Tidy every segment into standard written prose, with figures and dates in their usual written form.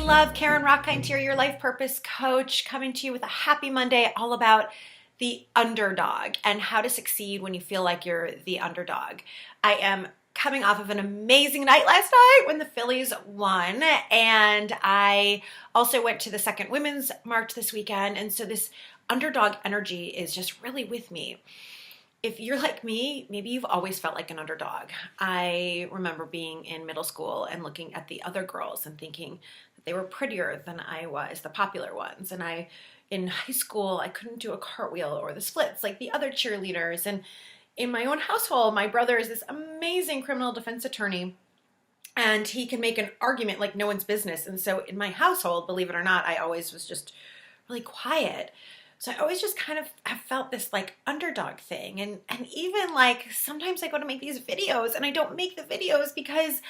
love. Karen Rockkind here, your life purpose coach, coming to you with a happy Monday all about the underdog and how to succeed when you feel like you're the underdog. I am coming off of an amazing night last night when the Phillies won, and I also went to the second women's march this weekend, and so this underdog energy is just really with me. If you're like me, maybe you've always felt like an underdog. I remember being in middle school and looking at the other girls and thinking that they were prettier than I was, the popular ones. And in high school, I couldn't do a cartwheel or the splits like the other cheerleaders. And in my own household, my brother is this amazing criminal defense attorney, and he can make an argument like no one's business. And so in my household, believe it or not, I always was just really quiet. So I always just kind of have felt this like underdog thing. And even like sometimes I go to make these videos and I don't make the videos because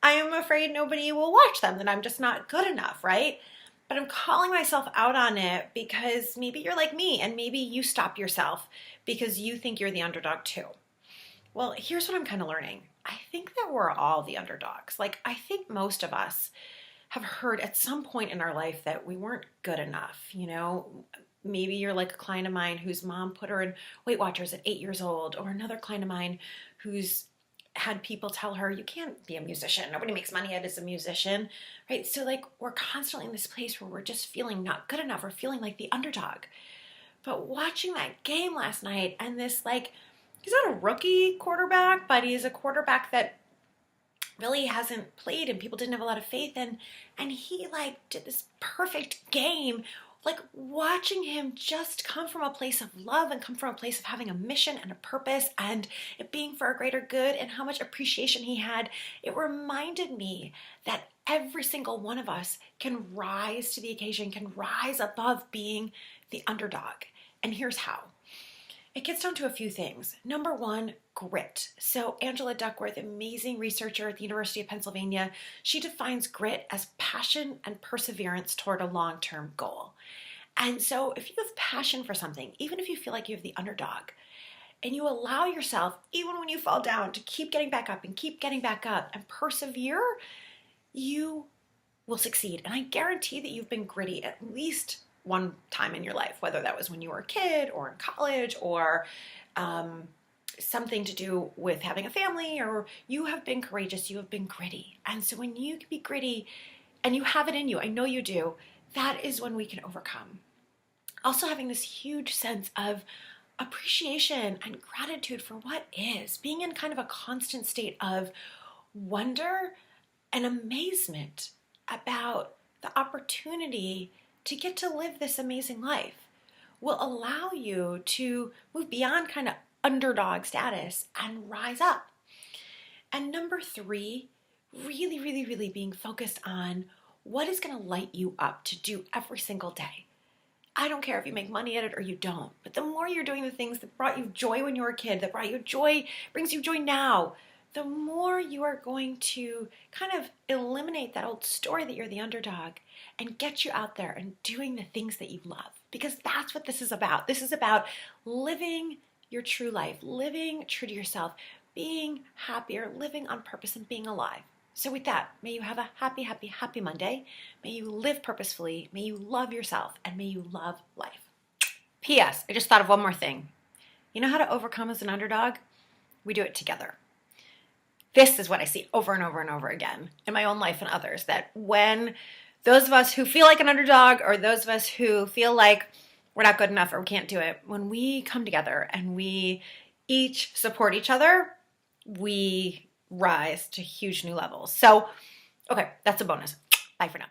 I am afraid nobody will watch them, that I'm just not good enough, right? But I'm calling myself out on it because maybe you're like me and maybe you stop yourself because you think you're the underdog too. Well, here's what I'm kind of learning. I think that we're all the underdogs. Like, I think most of us have heard at some point in our life that we weren't good enough, you know? Maybe you're like a client of mine whose mom put her in Weight Watchers at 8 years old, or another client of mine who's had people tell her, you can't be a musician. Nobody makes money as a musician, right? So like we're constantly in this place where we're just feeling not good enough. We're feeling like the underdog. But watching that game last night and this like, he's not a rookie quarterback, but he's a quarterback that really hasn't played and people didn't have a lot of faith in. And he like did this perfect game. Like watching him just come from a place of love and come from a place of having a mission and a purpose and it being for a greater good and how much appreciation he had, it reminded me that every single one of us can rise to the occasion, can rise above being the underdog. And here's how. It gets down to a few things. Number one, grit. So Angela Duckworth, amazing researcher at the University of Pennsylvania, she defines grit as passion and perseverance toward a long-term goal. And so if you have passion for something, even if you feel like you have the underdog, and you allow yourself, even when you fall down, to keep getting back up and keep getting back up and persevere, you will succeed. And I guarantee that you've been gritty at least one time in your life, whether that was when you were a kid or in college or something to do with having a family, or you have been courageous, you have been gritty. And so when you can be gritty and you have it in you, I know you do, that is when we can overcome. Also having this huge sense of appreciation and gratitude for what is, being in kind of a constant state of wonder and amazement about the opportunity to get to live this amazing life will allow you to move beyond kind of underdog status and rise up. And number three, really, really, really being focused on what is going to light you up to do every single day. I don't care if you make money at it or you don't, but the more you're doing the things that brought you joy when you were a kid, that brought you joy, brings you joy now, the more you are going to kind of eliminate that old story that you're the underdog and get you out there and doing the things that you love. Because that's what this is about. This is about living your true life, living true to yourself, being happier, living on purpose, and being alive. So with that, may you have a happy, happy, happy Monday. May you live purposefully. May you love yourself, and may you love life. P.S. I just thought of one more thing. You know how to overcome as an underdog? We do it together. This is what I see over and over and over again in my own life and others, that when those of us who feel like an underdog or those of us who feel like we're not good enough or we can't do it, when we come together and we each support each other, we rise to huge new levels. So, okay, that's a bonus. Bye for now.